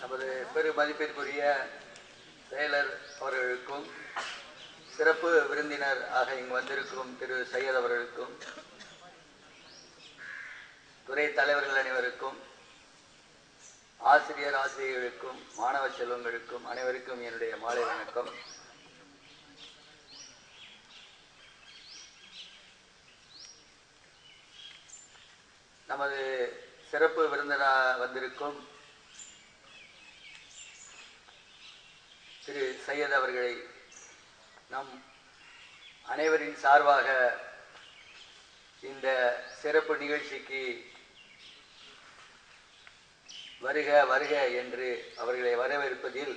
நமது பெருமதிப்பிற்குரிய செயலர் அவர்களுக்கும் சிறப்பு விருந்தினர் ஆக இங்கு வந்திருக்கும் திரு சையத் அவர்களுக்கும் துறை தலைவர்கள் அனைவருக்கும் ஆசிரியர்களுக்கும் மாணவ செல்வங்களுக்கும் அனைவருக்கும் என்னுடைய மாலை வணக்கம். நமது சிறப்பு விருந்தினராக வந்திருக்கும் திரு சையத் அவர்களை நம் அனைவரின் சார்பாக இந்த சிறப்பு நிகழ்ச்சிக்கு வருக வருக என்று அவர்களை வரவேற்பதில்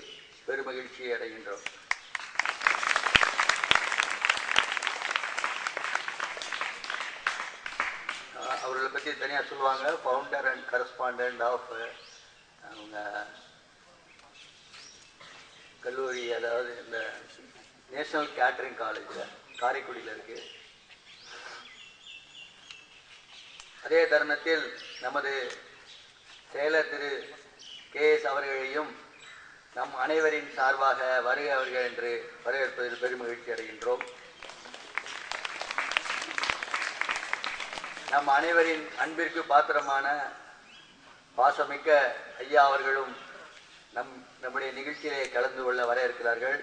பெருமகிழ்ச்சி அடைகின்றோம். அவர்களை பற்றி தனியாக சொல்லுவாங்க. ஃபவுண்டர் அண்ட் கரஸ்பாண்டன்ட் ஆஃப் அவங்க கல்லூரி, அதாவது இந்த நேஷனல் கேட்டரிங் காலேஜில் காரைக்குடியில் இருக்கு. அதே தருணத்தில் நமது செயலர் திரு KS அவர்களையும் நம் அனைவரின் சார்பாக வருக வருக என்று வரவேற்பதில் பெருமகிழ்ச்சி அடைகின்றோம். நம் அனைவரின் அன்பிற்கு பாத்திரமான பாசமிக்க ஐயா அவர்களும் நம்முடைய நிகழ்ச்சியிலே கலந்து கொள்ள வர இருக்கிறார்கள்.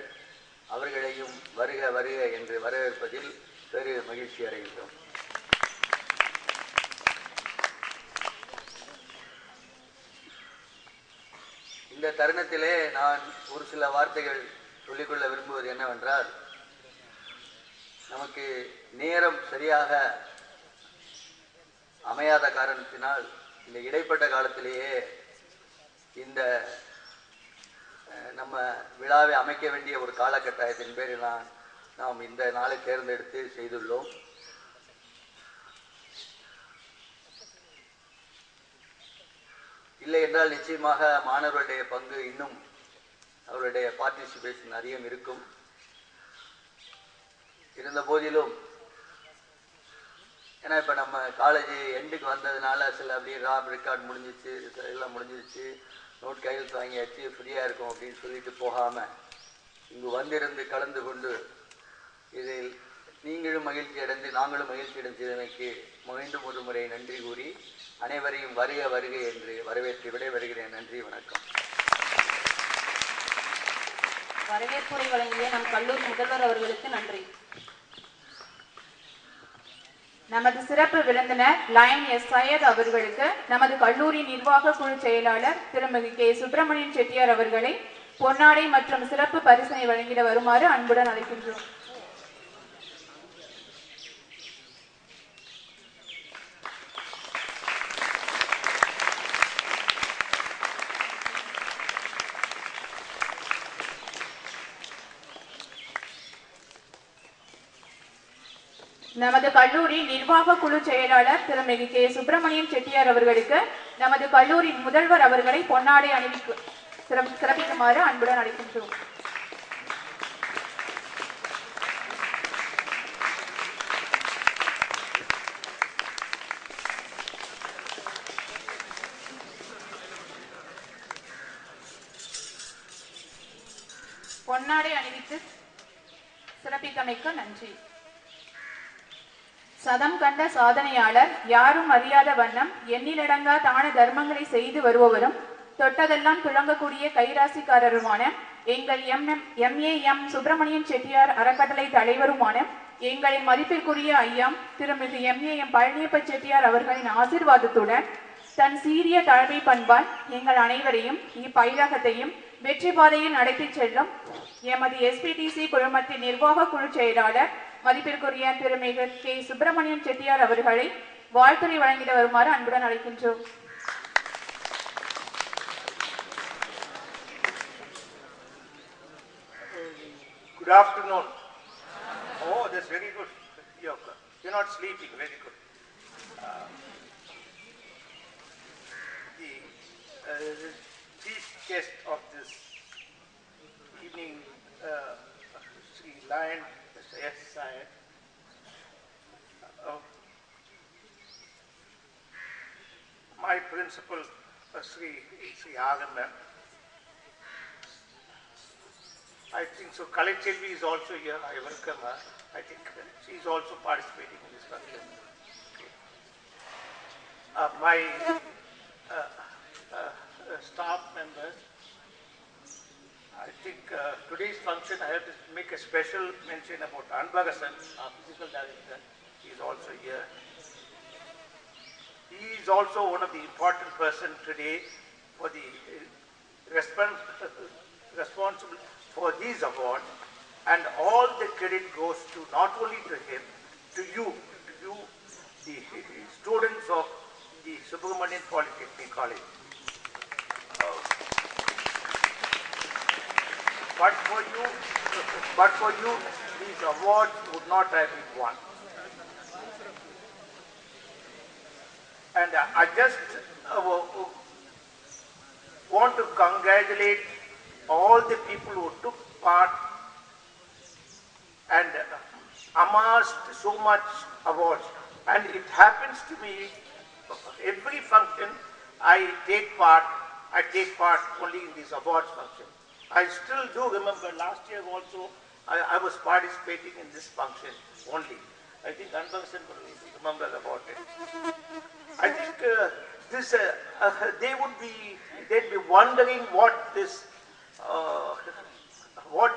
அவர்களையும் வருக வருக என்று வரவேற்பதில் பெரு மகிழ்ச்சி அடைகின்றோம். இந்த தருணத்திலே நான் ஒரு சில வார்த்தைகள் சொல்லிக்கொள்ள விரும்புவது என்னவென்றால், நமக்கு நேரம் சரியாக அமையாத காரணத்தினால் இந்த இடைப்பட்ட காலத்திலேயே இந்த நம்ம விழாவை அமைக்க வேண்டிய ஒரு காலகட்டாயத்தின் பேரில் நாம் இந்த நாளை தேர்ந்தெடுத்து செய்துள்ளோம். இல்லை என்றால் நிச்சயமாக மாணவர்களுடைய பங்கு இன்னும் அவருடைய பார்ட்டிசிபேஷன் அதிகம் இருக்கும். இருந்த போதிலும் ஏன்னா இப்போ நம்ம காலேஜ் எண்டுக்கு வந்ததுனால சில அப்படியே ரெக்கார்ட் முடிஞ்சிச்சு, எல்லாம் முடிஞ்சிச்சு, நோட் கையெழுத்து வாங்கியாச்சு, ஃப்ரீயாக இருக்கும் அப்படின்னு சொல்லிட்டு போகாமல் இங்கு வந்திருந்து கலந்து கொண்டு இதில் நீங்களும் மகிழ்ச்சி அடைந்து நாங்களும் மகிழ்ச்சி அடைந்ததற்கு மீண்டும் ஒரு முறை நன்றி கூறி அனைவரையும் வருக வருக என்று வரவேற்று விடைபெறுகிறேன். நன்றி, வணக்கம். வரவேற்புரை வழங்கிய நம் கல்லூரி முதல்வர் அவர்களுக்கு நன்றி. நமது சிறப்பு விருந்தினர் லயன் எஸ் சையத் அவர்களுக்கு நமது கல்லூரி நிர்வாக குழு செயலாளர் திருமதி K. சுப்பிரமணியன் செட்டியார் அவர்களை பொன்னாடை மற்றும் சிறப்பு பரிசினை வழங்கிட வருமாறு அன்புடன் அழைக்கின்றோம். நமது கல்லூரி நிர்வாக குழு செயலாளர் திருமதி K. சுப்பிரமணியன் செட்டியார் அவர்களுக்கு நமது கல்லூரி முதல்வர் அவர்களை பொன்னாடை அணிவிக்கு சிறப்பிக்குமாறு அன்புடன் அழைக்கின்றோம். பொன்னாடை அணிவித்து சிறப்பித்தமைக்கு நன்றி. சதம் கண்ட சாதனையாளர், யாரும் அறியாத வண்ணம் எண்ணிலடங்கா தான தர்மங்களை செய்து வருபவரும் தொட்டதெல்லாம் துளங்கக்கூடிய கைராசிக்காரருமான எங்கள் MA சுப்பிரமணியன் செட்டியார் அறக்கட்டளை தலைவருமான எங்களின் மதிப்பிற்குரிய ஐயா திருமிகு MA பழனியப்ப செட்டியார் அவர்களின் ஆசீர்வாதத்துடன் தன் சீரிய தலைமை பண்பால் எங்கள் அனைவரையும் இப்பயிலகத்தையும் வெற்றி பாதையில் நடத்தி செல்லும் எமது SPTC குழுமத்தின் நிர்வாக குழு செயலாளர் மதிப்பிற்குரிய திருமிகு K. சுப்பிரமணியன் செட்டியார் அவர்களை வாழ்த்துறை வழங்கிட வருமாறு அன்புடன் அழைக்கின்றோம். Good afternoon. Oh, that's very good. You're not sleeping. Very good. The chief guest of this evening, Sri Lion S. Science. My principal, Sri Agan ma'am, I think so. Kalachelvi is also here. I welcome her. I think she is also participating in this function. My staff members, I think today's function I have to make a special mention about Anbagasan, our physical director. He is also here. He is also one of the important person today for the responsible for these awards, and all the credit goes to not only to him, to you, the students of the Subramanian Polytechnic College. But for you, these awards would not have been won. And I just want to congratulate all the people who took part and amassed so much awards. And it happens to me, every function I take part only in this awards function. I still do remember last year also, I was participating in this function only. I think Anbagasan will remember about it. I think they'd be wondering what this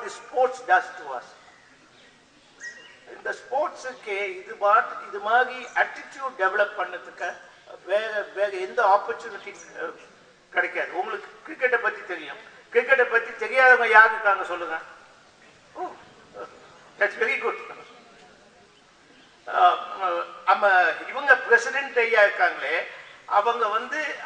sports does to us. In the sports, இது மாதிரி attitude develop பண்ணதுக்கு வேற எந்த opportunity கிடைக்காது. உங்களுக்கு கிரிக்கெட்டை பத்தி தெரியும். கிரிக்கெட்டை பத்தி தெரியாதவங்க யாரு இருக்காங்க சொல்லுங்க. That's very good. இவங்க பிரசிடென்ட் ஐயா இருக்காங்களே, அவங்க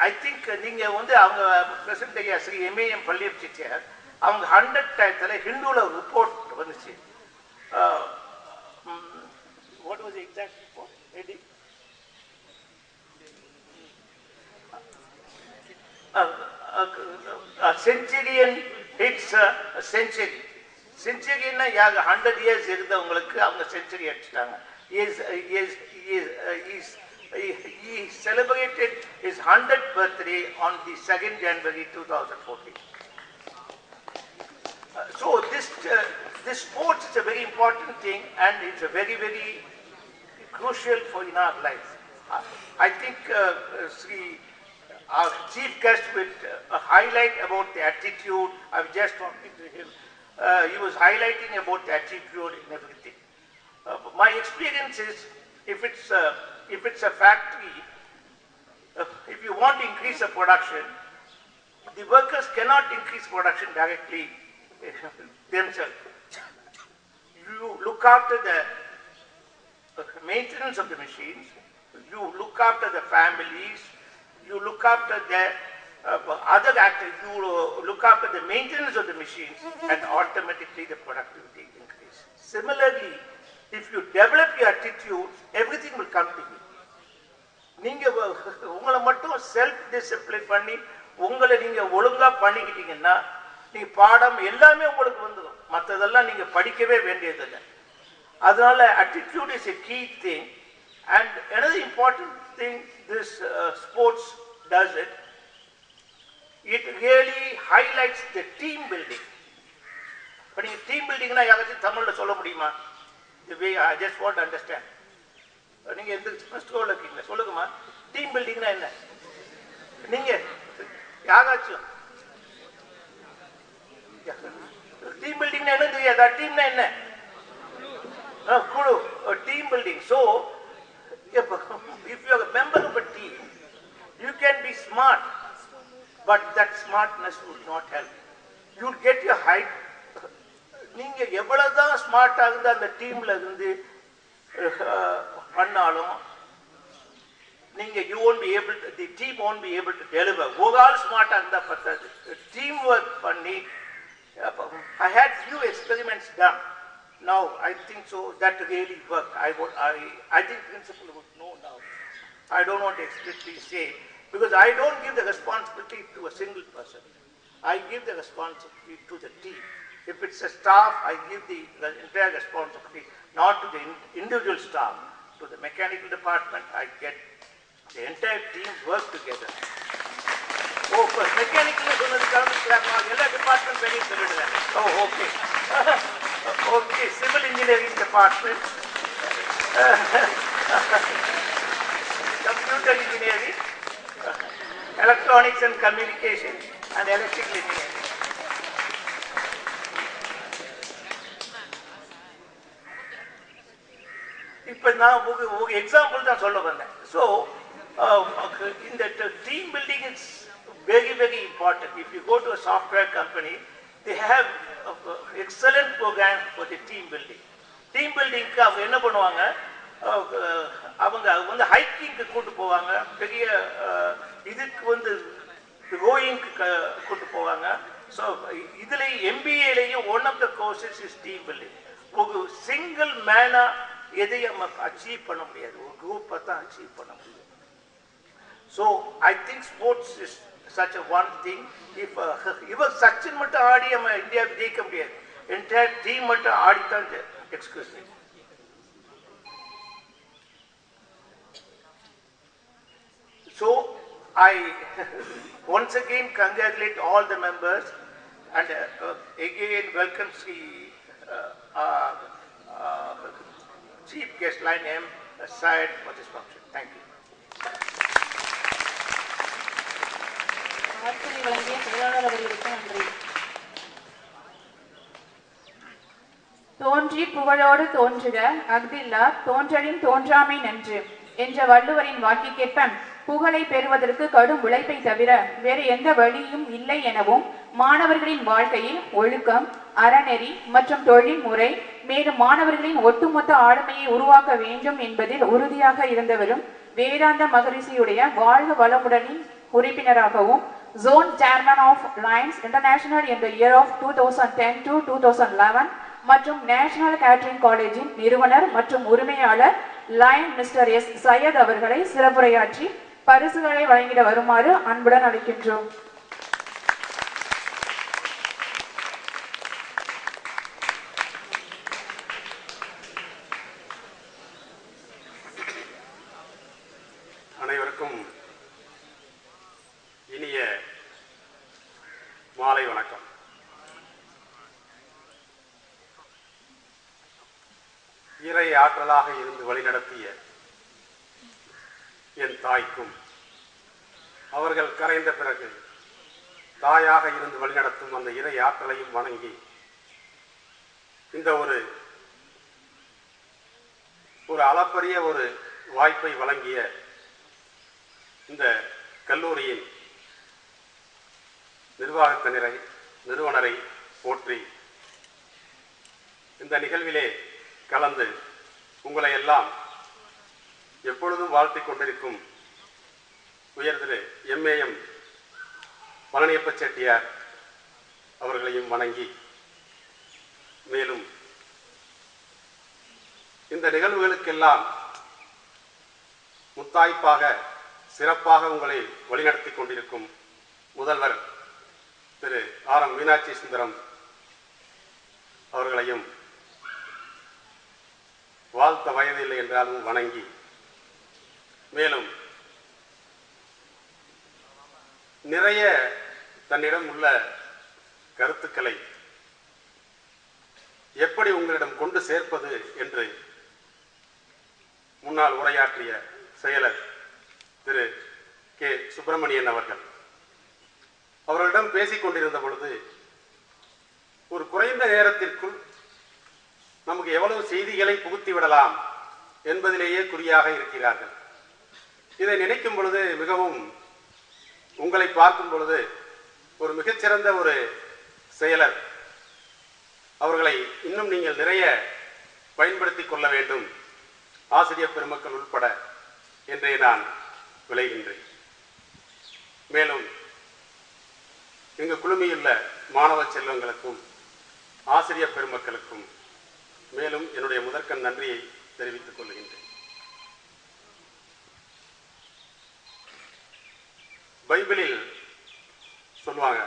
ஐ திங்க் நீங்க அவங்க பிரசிடென்ட் ஐயா ஸ்ரீ எம்ஏஎம் பள்ளியப் செட்டியார், அவங்க 100 டயத்துல ஹிந்துல ரிப்போர்ட் வந்துச்சு. What was the exact report, Eddie? A centurion hits a century. Centurion யாக 100 years இருந்தவங்களுக்கு அவங்க செஞ்சுரி அடிச்சிட்டாங்க. He celebrated his 100th birthday on the 2nd January 2014. So this sports is a very important thing, and it's a very, very crucial in our life. I think our chief guest will highlight about the attitude. I was just talking to him. He was highlighting about the attitude and everything. My experience is, if it's a factory, if you want to increase the production, the workers cannot increase production directly themselves. You look after the maintenance of the machines, you look after the families, you look after the other actors, you look after the maintenance of the machines, and automatically the productivity increases. Similarly, if you develop your attitudes, everything will come to you. நீங்க உங்களை மட்டும் self discipline பண்ணி உங்களை நீங்க ஒழுங்கா பண்ணிக்கிட்டீங்கன்னா நீங்க பாடம் எல்லாமே உங்களுக்கு வந்துடும். மற்றதெல்லாம் நீங்க படிக்கவே வேண்டியதில்லை. அதனால attitude is a key thing. And another important thing this sports does it really highlights the team building. இப்போ நீங்க டீம் பில்டிங்னா யாராச்சும் தமிழ்ல சொல்ல முடியுமா? The way I just want to understand. நீங்க எந்த ஃபர்ஸ்ட் ரோல இருக்கீங்க, சொல்லுங்கம்மா. டீம் பில்டிங்னா என்ன? நீங்க யாராச்சும் டீம் பில்டிங்னா என்ன தெரியாதா? டீம்னா என்ன? குழு, team building. So if you are a member of a team, you can be smart, but that smartness would not help. You will get your height. நீங்க எவ்வளவுதான் ஸ்மார்ட்டா இருந்து அந்த டீம்ல இருந்து பண்ணாலும் நீங்க you won't be able to, the team won't be able to deliver. ஒரு ஆள் ஸ்மார்ட்டா இருந்தா பத்தாது. டீம் ஒர்க் பண்ணி I had few experiments done. Now I think so that really worked. I think principal would know now. I don't want to explicitly say, because I don't give the responsibility to a single person. I give the responsibility to the team. If it's a staff, I give the entire responsibility not to the individual staff. To the mechanical department, I get the entire team work together. Oh, for mechanical, எல்லா department very solid. Oh, okay. Okay, civil engineering department, computer engineering, electronics and communication, and electrical engineering. இப்போ நான் ஒரு example தான் சொல்ல வந்தேன். So இந்த team building is very, very important. If you go to a software company, they have excellent program for the team building. Team buildingக்கு அவங்க என்ன பண்ணுவாங்க, அவங்க வந்து ஹைக்கிங்க்கு கூட்டு போவாங்க, பெரிய இதுக்கு வந்து ரோயிங்க்கு கூட்டு போவாங்க. ஸோ இதுல MBAலையும் one of the courses is team building. ஒரு சிங்கிள் மேனா எதையும் அச்சீவ் பண்ண முடியாது, ஒரு குரூப்பை தான் அச்சீவ் பண்ண முடியும். So I think sports is such a one thing. If இவர் சச்சின் மட்டும் ஆடி நம்ம இந்தியாவுக்கு ஜெயிக்க முடியாது, என்டையர் டீம் மட்டும் ஆடித்தான். Excuse me. So I once again congratulate all the members and again welcome Sri Chief Guest Line M. Syed for this function. Thank you. வார்த்தை வழங்கிய செயலாளர் அவர்களுக்கு நன்றி. தோன்றி புகழோடு தோன்றுக அஃதில்லா தோன்றலின் தோன்றாமை நன்று என்ற வள்ளுவரின் வாக்கிற்கேற்ப புகழை பெறுவதற்கு கடும் உழைப்பை தவிர வேறு எந்த வழியும் இல்லை எனவும், மாணவர்களின் வாழ்க்கையில் ஒழுக்கம், அறநெறி மற்றும் தொழில்முறை, மேலும் மாணவர்களின் ஒட்டுமொத்த ஆளுமையை உருவாக்க வேண்டும் என்பதில் உறுதியாக இருந்தவரும் வேதாந்த மகரிஷியுடைய வாழ்க வளமுடனின் உறுப்பினராகவும் Zone Chairman of Lions International in the year of 2010 to 2011 மற்றும் நேஷனல் கேட்டரிங் காலேஜின் நிறுவனர் மற்றும் உரிமையாளர் லயன் மிஸ்டர் எஸ் சையத் அவர்களை சிறப்புரையாற்றி பரிசுகளை வழங்கிட வருமாறு அன்புடன் அழைக்கின்றோம். அனைவருக்கும் இனிய மாலை வணக்கம். இறை ஆற்றலாக இருந்து வழிநடத்திய என் தாய்க்கும், அவர்கள் கரைந்த பிறகு தாயாக இருந்து வழிநடத்தும் அந்த இறை ஆற்றலையும் வணங்கி, இந்த ஒரு அளப்பரிய ஒரு வாய்ப்பை வழங்கிய இந்த கல்லூரியின் நிர்வாகத்தினரை, நிறுவனரை போற்றி இந்த நிகழ்விலே கலந்து உங்களை எல்லாம் எப்பொழுதும் வாழ்த்திக் கொண்டிருக்கும் உயர் திரு MAM பழனியப்ப செட்டியார் அவர்களையும் வணங்கி, மேலும் இந்த நிகழ்வுகளுக்கெல்லாம் முத்தாய்ப்பாக சிறப்பாக உங்களை வழிநடத்தி கொண்டிருக்கும் முதல்வர் திரு RM மீனாட்சி சுந்தரம் அவர்களையும் வாழ்த்த வயதில்லை என்றாலும் வணங்கி, மேலும் நிறைய தன்னிடம் உள்ள கருத்துக்களை எப்படி உங்களிடம் கொண்டு சேர்ப்பது என்று முன்னால் உரையாற்றிய செயலர் திரு கே. சுப்பிரமணியன் அவர்களிடம் பேசிக் கொண்டிருந்த பொழுது, ஒரு குறைந்த நேரத்திற்குள் நமக்கு எவ்வளவு செய்திகளை புகுத்திவிடலாம் என்பதிலேயே குறியாக இருக்கிறார்கள். இதை நினைக்கும் பொழுது, மிகவும் உங்களை பார்க்கும் பொழுது ஒரு மிகச்சிறந்த ஒரு செயலர், அவர்களை இன்னும் நீங்கள் நிறைய பயன்படுத்திக் கொள்ள வேண்டும், ஆசிரியர் பெருமக்கள் உட்பட என்றே நான் விளைகின்றேன். மேலும் இங்கு குழுமியுள்ள மாணவ செல்வங்களுக்கும் ஆசிரியர் பெருமக்களுக்கும் மேலும் என்னுடைய முதற்கண் நன்றியை தெரிவித்துக் கொள்கின்றேன். பைபிளில் சொல்லுவாங்க,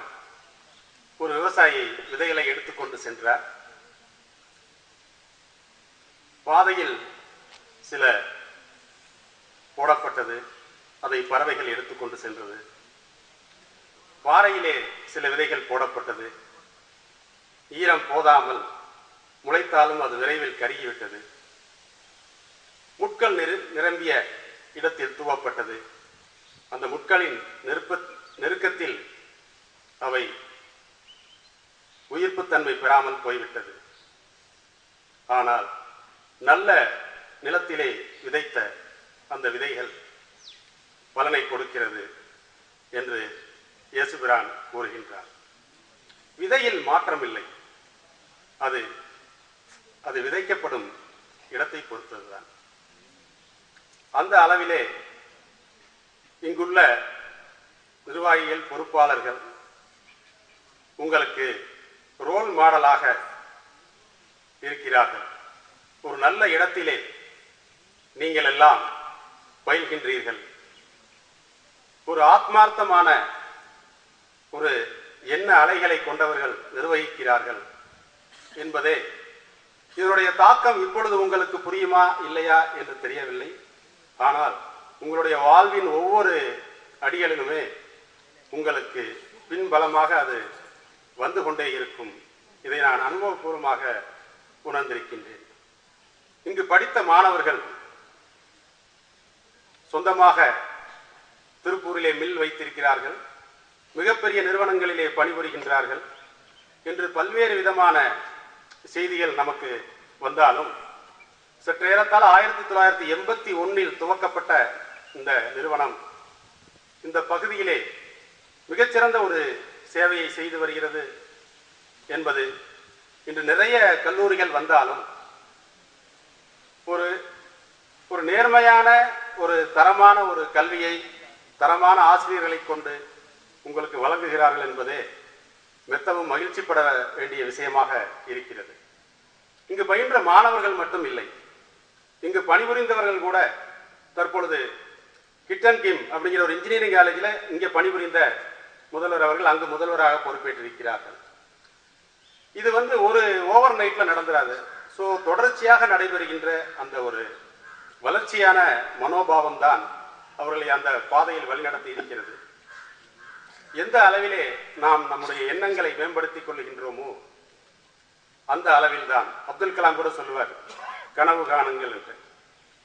ஒரு விவசாயி விதைகளை எடுத்துக்கொண்டு சென்றார். பாதையில் சில போடப்பட்டது, அதை பறவைகள் எடுத்துக்கொண்டு சென்றது. பாறையிலே சில விதைகள் போடப்பட்டது, ஈரம் போதாமல் முளைத்தாலும் அது விரைவில் கருகிவிட்டது. முட்கள் நிரம்பிய இடத்தில் தூவப்பட்டது. அந்த முட்களின் நெருக்கத்தில் அவை உயிர்ப்புத்தன்மை பெறாமல் போய்விட்டது. ஆனால் நல்ல நிலத்திலே விதைத்த அந்த விதைகள் பலனை கொடுக்கிறது என்று இயேசுபிரான் கூறுகின்றார். விதையில் மாற்றமில்லை, அது விதைக்கப்படும் இடத்தை பொறுத்ததுதான். அந்த அளவிலே இங்குள்ள நிர்வாகிகள், பொறுப்பாளர்கள் உங்களுக்கு ரோல் மாடலாக இருக்கிறார்கள். ஒரு நல்ல இடத்திலே நீங்கள் எல்லாம் பயில்கின்றீர்கள். ஒரு ஆத்மார்த்தமான ஒரு எண்ண அலைகளை கொண்டவர்கள் நிர்வகிக்கிறார்கள் என்பதே இதனுடைய தாக்கம் இப்பொழுது உங்களுக்கு புரியுமா இல்லையா என்று தெரியவில்லை. ஆனால் உங்களுடைய வாழ்வின் ஒவ்வொரு அடிகளிலுமே உங்களுக்கு பின்பலமாக அது வந்து கொண்டே இருக்கும். இதை நான் அனுபவபூர்வமாக உணர்ந்திருக்கின்றேன். இங்கு படித்த மாணவர்கள் சொந்தமாக திருப்பூரிலே மில் வைத்திருக்கிறார்கள், மிகப்பெரிய நிறுவனங்களிலே பணிபுரிகின்றார்கள் என்று பல்வேறு விதமான செய்திகள் நமக்கு வந்தாலும் சற்றேறத்தாழ 1981 துவக்கப்பட்ட இந்த நிறுவனம் இந்த பகுதியிலே மிகச்சிறந்த ஒரு சேவையை செய்து வருகிறது என்பது இன்று நிறைய கல்லூரிகள் வந்தாலும் ஒரு நேர்மையான ஒரு தரமான ஒரு கல்வியை தரமான ஆசிரியர்களை கொண்டு உங்களுக்கு வழங்குகிறார்கள் என்பதே மெத்தவும் மகிழ்ச்சிப்பட வேண்டிய விஷயமாக இருக்கிறது. இங்கு பயின்ற மாணவர்கள் மட்டும் இல்லை, இங்கு பணிபுரிந்தவர்கள் கூட தற்பொழுது கிட்டன் கிம் அப்படிங்கிற ஒரு இன்ஜினியரிங் காலேஜில் இங்கே பணிபுரிந்த முதல்வர் அவர்கள் அங்கு முதல்வராக பொறுப்பேற்றிருக்கிறார்கள். இது ஒரு ஓவர் நைட்ல நடந்துராது. ஸோ தொடர்ச்சியாக நடைபெறுகின்ற அந்த ஒரு வளர்ச்சியான மனோபாவம் தான் அவர்களை அந்த பாதையில் வழிநடத்தி இருக்கிறது. எந்த அளவிலே நாம் நம்முடைய எண்ணங்களை மேம்படுத்திக் கொள்கின்றோமோ அந்த அளவில் தான் அப்துல் கலாம் கூட சொல்லுவார், கனவு காணுங்கள் என்று.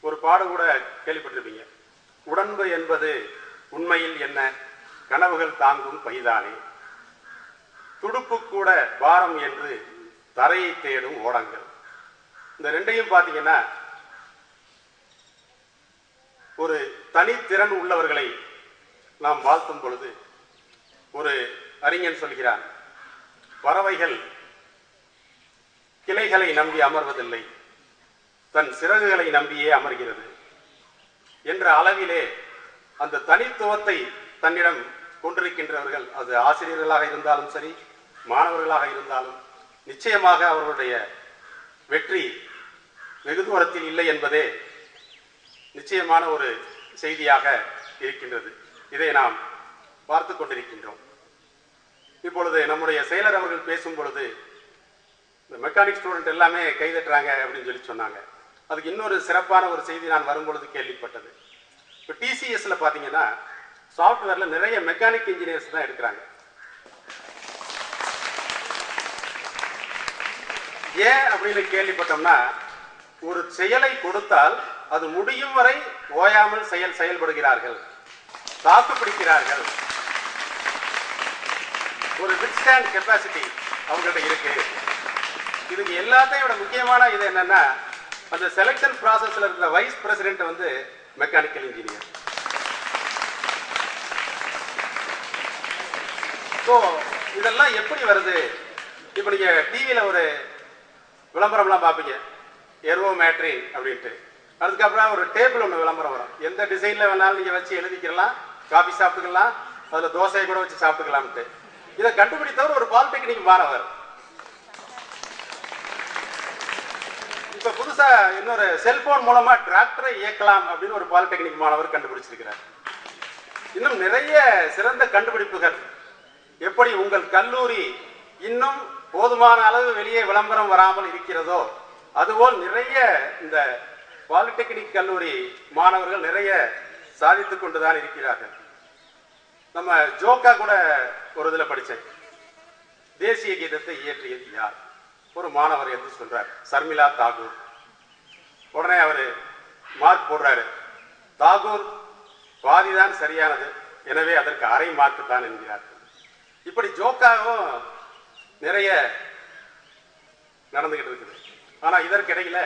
ஒரு பாடு கூட கேள்விப்பட்டிருப்பீங்க, உடம்பு என்பது உண்மையில் என்ன, கனவுகள் தாங்கும் பைதானே, துடுப்பு கூட பாரம் என்று தரையை தேடும் ஓடங்கள். இந்த ரெண்டையும் பார்த்தீங்கன்னா ஒரு தனித்திறன் உள்ளவர்களை நாம் வாழ்த்தும் பொழுது ஒரு அறிஞன் சொல்கிறான், பறவைகள் கிளைகளை நம்பி அமர்வதில்லை, தன் சிறகுகளை நம்பியே அமர்கிறது என்ற அளவிலே அந்த தனித்துவத்தை தன்னிடம் கொண்டிருக்கின்றவர்கள், அது ஆசிரியர்களாக இருந்தாலும் சரி, மாணவர்களாக இருந்தாலும் நிச்சயமாக அவர்களுடைய வெற்றி வெகு தூரத்தில் இல்லை என்பதே நிச்சயமான ஒரு செய்தியாக இருக்கின்றது. இதை நாம் பார்த்து கொண்டிருக்கின்றோம். இப்பொழுது நம்முடைய செயலர் அவர்கள் பேசும் பொழுது இந்த மெக்கானிக் ஸ்டூடெண்ட் எல்லாமே கைதட்டுறாங்க அப்படின்னு சொல்லி சொன்னாங்க. அதுக்கு இன்னொரு சிறப்பான ஒரு செய்தி நான் வரும்பொழுது கேள்விப்பட்டது. இப்போ டிசிஎஸ்ல பார்த்தீங்கன்னா சாஃப்ட்வேர்ல நிறைய மெக்கானிக் இன்ஜினியர்ஸ் தான் எடுக்கிறாங்க. ஏன் அப்படின்னு கேள்விப்பட்டோம்னா, ஒரு செயலை கொடுத்தால் அது முடியும் வரை ஓயாமல் செயல்படுகிறார்கள், தாக்கு பிடிக்கிறார்கள். ஒரு வித்ஸ்டாண்ட் கெப்பாசிட்டி அவங்கள்ட்ட இருக்கு. இதுக்கு எல்லாத்தையும் விட முக்கியமான இது என்னன்னா, அந்த செலக்ஷன் ப்ராசஸ்ல இருக்கிற vice president mechanical engineer. So இதெல்லாம் எப்படி வருது? இப்போ நீங்க டிவியில ஒரு விளம்பரம்லாம் பார்ப்பீங்க, எர்வோ மேட்ரின் அப்படின்ட்டு. அதுக்கப்புறம் ஒரு டேபிள் ஒன்று விளம்பரம் வரும், எந்த டிசைன்ல வேணாலும் நீங்க வச்சு எழுதிக்கலாம், காபி சாப்பிட்டுக்கலாம், அதுல தோசையை கூட வச்சு சாப்பிட்டுக்கலாம்ட்டு. இதை கண்டுபிடித்தவர் ஒரு பாலிடெக்னிக் மாணவர். இப்ப புதுசா இன்னொரு செல்போன் மூலமா டிராக்டரை இயக்கலாம் அப்படின்னு ஒரு பாலிடெக்னிக் மாணவர் கண்டுபிடிச்சிருக்கிறார். இன்னும் நிறைய சிறந்த கண்டுபிடிப்புகள். எப்படி உங்கள் கல்லூரி இன்னும் போதுமான அளவு வெளியே விளம்பரம் வராமல் இருக்கிறதோ, அதுபோல் நிறைய இந்த பாலிடெக்னிக் கல்லூரி மாணவர்கள் நிறைய சாதித்துக் கொண்டுதான் இருக்கிறார்கள். நம்ம ஜோக்கா கூட ஒரு இதில் படித்தேன், தேசிய கீதத்தை இயற்றியது யார்? ஒரு மாணவர் என்று சொல்றார், சர்மிளா தாகூர். உடனே அவர் மார்க் போடுறாரு, தாகூர் பாதிதான் சரியானது, எனவே அதற்கு அரை மார்க்கு தான் என்கிறார். இப்படி ஜோக்காகவும் நிறைய நடந்துகிட்டு இருக்குது. ஆனா இதற்கிடையில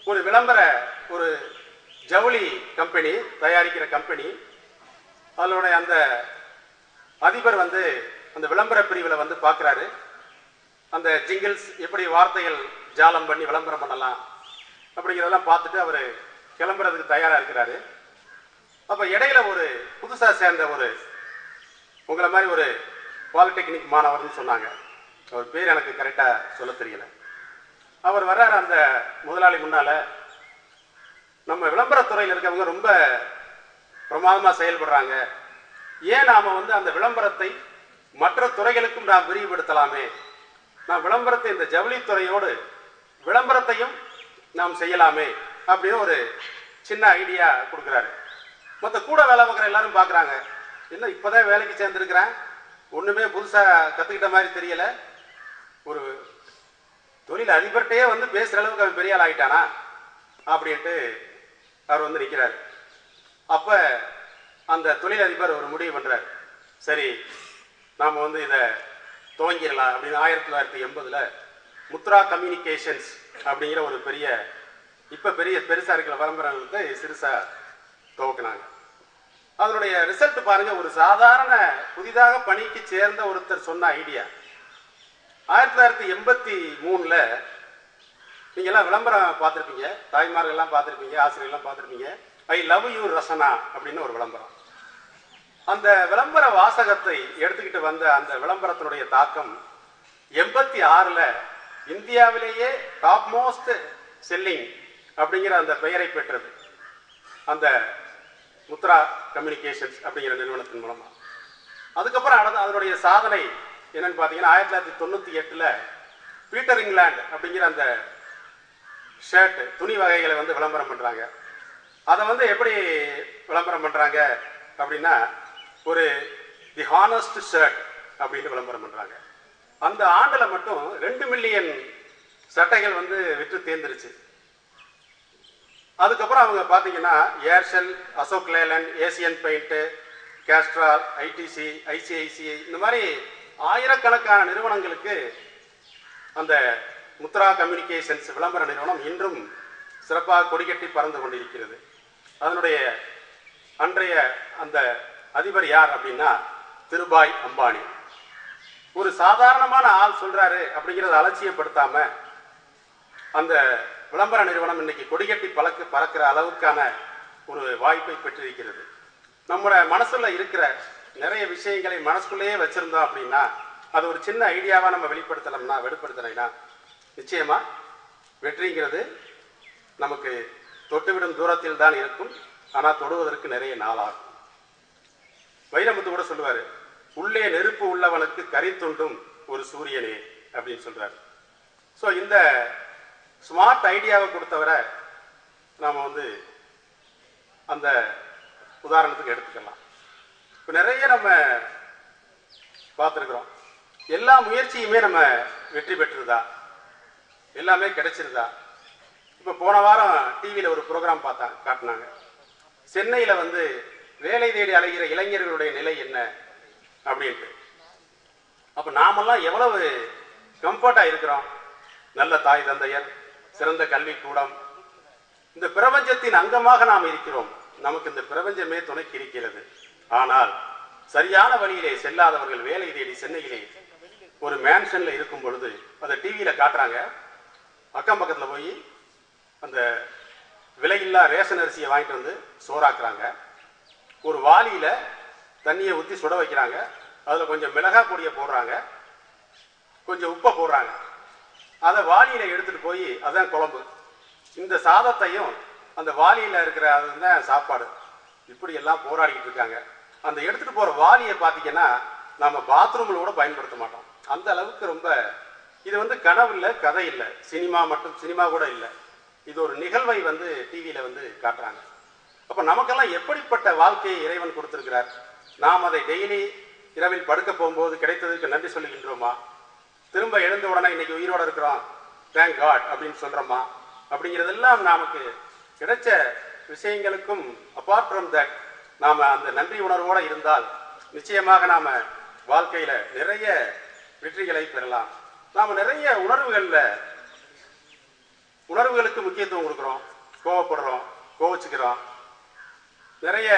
ஒரு விளம்பர, ஒரு ஜவுளி கம்பெனி தயாரிக்கிற கம்பெனி, அதனுடைய அந்த அதிபர் வந்து அந்த விளம்பர பிரிவில் வந்து பார்க்குறாரு, அந்த ஜிங்கிள்ஸ் எப்படி வார்த்தைகள் ஜாலம் பண்ணி விளம்பரம் பண்ணலாம் அப்படிங்கிறதெல்லாம் பார்த்துட்டு அவர் கிளம்புறதுக்கு தயாராக இருக்கிறாரு. அப்போ இடையில ஒரு புதுசாக சேர்ந்த ஒரு உங்களை மாதிரி ஒரு பாலிடெக்னிக் மாணவர்னு சொன்னாங்க, அவர் பேர் எனக்கு கரெக்டாக சொல்ல தெரியல. அவர் வர்றாரு அந்த முதலாளி முன்னால, நம்ம விளம்பரத்துறையில் இருக்கவங்க ரொம்ப பிரமாதமாக செயல்படுறாங்க, ஏன் நாம் வந்து அந்த விளம்பரத்தை மற்ற துறைகளுக்கும் நாம் விரிவுபடுத்தலாமே, நாம் விளம்பரத்தை இந்த ஜவுளித்துறையோடு விளம்பரத்தையும் நாம் செய்யலாமே அப்படின்னு ஒரு சின்ன ஐடியா கொடுக்குறாரு. மற்ற கூட வேலை பார்க்குற எல்லாரும் பார்க்குறாங்க, என்ன இப்போதான் வேலைக்கு சேர்ந்துருக்கிறேன், ஒன்றுமே புதுசாக கற்றுக்கிட்ட மாதிரி தெரியல, ஒரு தொழில் அதிபர்கிட்டயே வந்து பேசுகிற அளவுக்கு அவன் பெரிய ஆள் ஆகிட்டானா அப்படின்ட்டு அவர் வந்து நிற்கிறார். அப்போ அந்த தொழிலதிபர் ஒரு முடிவு பண்ணுறார், சரி நாம் வந்து இதை துவங்கிடலாம் அப்படின்னு 1980 முத்ரா கம்யூனிகேஷன்ஸ் அப்படிங்கிற ஒரு பெரிய, இப்போ பெருசாக இருக்கிற விளம்பரத்தை சிறுசாக துவக்கினாங்க. அதனுடைய ரிசல்ட் பாருங்க, ஒரு சாதாரண புதிதாக பணிக்கு சேர்ந்த ஒருத்தர் சொன்ன ஐடியா. 1983 நீங்க எல்லாம் விளம்பரம் பார்த்துருப்பீங்க, தாய்மார்கள்லாம் பார்த்துருப்பீங்க, ஆசிரியர்கள்லாம் பார்த்துருப்பீங்க. ஐ லவ் யூ ரசனா அப்படின்னு ஒரு விளம்பரம். அந்த விளம்பர வாசகத்தை எடுத்துக்கிட்டு வந்த அந்த விளம்பரத்தினுடைய தாக்கம் 86 இந்தியாவிலேயே டாப் மோஸ்ட் செல்லிங் அப்படிங்கிற அந்த பெயரை பெற்றது அந்த முத்ரா கம்யூனிகேஷன்ஸ் அப்படிங்கிற நிறுவனத்தின் மூலமா. அதுக்கப்புறம் அதனுடைய சாதனை என்னன்னு பார்த்தீங்கன்னா 1998 பீட்டர் இங்கிலாந்து அப்படிங்கிற அந்த ஷர்ட் துணி வகைகளை வந்து விளம்பரம் பண்றாங்க. அதை வந்து எப்படி விளம்பரம் பண்றாங்க அப்படின்னா, ஒரு தி ஹானஸ்ட் ஷர்ட் அப்படின்னு விளம்பரம் பண்றாங்க. அந்த ஆண்டுல மட்டும் 2 மில்லியன் சட்டைகள் வந்து விற்று தேர்ந்துருச்சு. அதுக்கப்புறம் அவங்க பார்த்தீங்கன்னா Aircel, Ashok Leyland, Asian paint, Castrol, ITC, ICICI இந்த மாதிரி ஆயிரக்கணக்கான நிறுவனங்களுக்கு அந்த முத்ரா கம்யூனிகேஷன்ஸ் விளம்பர நிறுவனம் இன்றும் சிறப்பாக கொடிகட்டி பறந்து கொண்டிருக்கிறது. அதனுடைய அன்றைய அந்த அதிபர் யார் அப்படின்னா திருபாய் அம்பானி. ஒரு சாதாரணமான ஆள் சொல்றாரு அப்படிங்கிறத அலட்சியப்படுத்தாம அந்த விளம்பர நிறுவனம் இன்னைக்கு கொடிகட்டி பறக்கிற அளவுக்கான ஒரு வாய்ப்பை பெற்றிருக்கிறது. நம்மளோட மனசுல இருக்கிற நிறைய விஷயங்களை மனசுக்குள்ளேயே வச்சிருந்தோம் அப்படின்னா, அது ஒரு சின்ன ஐடியாவா நம்ம வெளிப்படுத்தினா நிச்சயமா வெற்றிங்கிறது நமக்கு தொட்டுவிடும் தூரத்தில் தான் இருக்கும். ஆனால் தொடுவதற்கு நிறைய நாள் ஆகும். வைரமுத்து கூட சொல்லுவாரு, உள்ளே நெருப்பு உள்ளவனுக்கு கரித்துண்டும் ஒரு சூரியனே அப்படின்னு சொல்றாரு. ஸோ இந்த ஸ்மார்ட் ஐடியாவை கொடுத்தவரை நாம் வந்து அந்த உதாரணத்துக்கு எடுத்துக்கலாம். இப்போ நிறைய நம்ம பார்த்துருக்குறோம். எல்லா முயற்சியுமே நம்ம வெற்றி பெற்றுருதா, எல்லாமே கிடைச்சிருதா? இப்போ போன வாரம் டிவியில் ஒரு ப்ரோக்ராம் காட்டினாங்க. சென்னையில் வந்து வேலை தேடி அலைகிற இளைஞர்களுடைய நிலை என்ன அப்படின்ட்டு. அப்போ நாமெல்லாம் எவ்வளவு கம்ஃபர்ட்டாக இருக்கிறோம். நல்ல தாய் தந்தையர், சிறந்த கல்வி கூடம், இந்த பிரபஞ்சத்தின் அங்கமாக நாம் இருக்கிறோம். நமக்கு இந்த பிரபஞ்சமே துணைக்கு இருக்கிறது. ஆனால் சரியான வழியிலே செல்லாதவர்கள் வேலை தேடி சென்னையிலே ஒரு மேன்ஷன்ல இருக்கும் பொழுது அதை டிவியில காட்டுறாங்க. அக்கம் பக்கத்தில் போய் அந்த விலையில்லா ரேஷன் அரிசியை வாங்கிட்டு வந்து சோறாக்குறாங்க. ஒரு வாளியில தண்ணியை ஊற்றி சுட வைக்கிறாங்க. அதில் கொஞ்சம் மிளகாய் பொடியை போடுறாங்க, கொஞ்சம் உப்பை போடுறாங்க. அதை வாளியில எடுத்துட்டு போய் அதுதான் குழம்பு. இந்த சாதத்தையும் அந்த வாளியில இருக்கிற அதுதான் சாப்பாடு. இப்படி எல்லாம் போராடிக்கிட்டு இருக்காங்க. அந்த எடுத்துட்டு போற வாளியை பார்த்தீங்கன்னா நம்ம பாத்ரூம்ல கூட பயன்படுத்த மாட்டோம். அந்த அளவுக்கு ரொம்ப இது வந்து கனவு இல்லை, கதை இல்லை, சினிமா கூட இல்லை. இது ஒரு நிகழ்வை வந்து டிவியில வந்து காட்டுறாங்க. அப்ப நமக்கெல்லாம் எப்படிப்பட்ட வாழ்க்கையை இறைவன் கொடுத்திருக்கிறார். நாம் அதை டெய்லி இரவில் படுக்க போகும்போது கிடைத்ததுக்கு நன்றி சொல்லுகின்றோமா? திரும்ப எழுந்த உடனே இன்னைக்கு உயிரோடு இருக்கிறோம், தேங்க் காட் அப்படின்னு சொல்றோமா? அப்படிங்கிறதெல்லாம் நமக்கு கிடைச்ச விஷயங்களுக்கும் அப்பார்ட் ஃப்ரம் தட் நாம அந்த நன்றி உணர்வோடு இருந்தால் நிச்சயமாக நாம வாழ்க்கையில நிறைய வெற்றிகளை பெறலாம். நாம நிறைய உணர்வுகளுக்கு முக்கியத்துவம் கொடுக்குறோம், கோவப்படுறோம், கோவச்சுக்கிறோம். நிறைய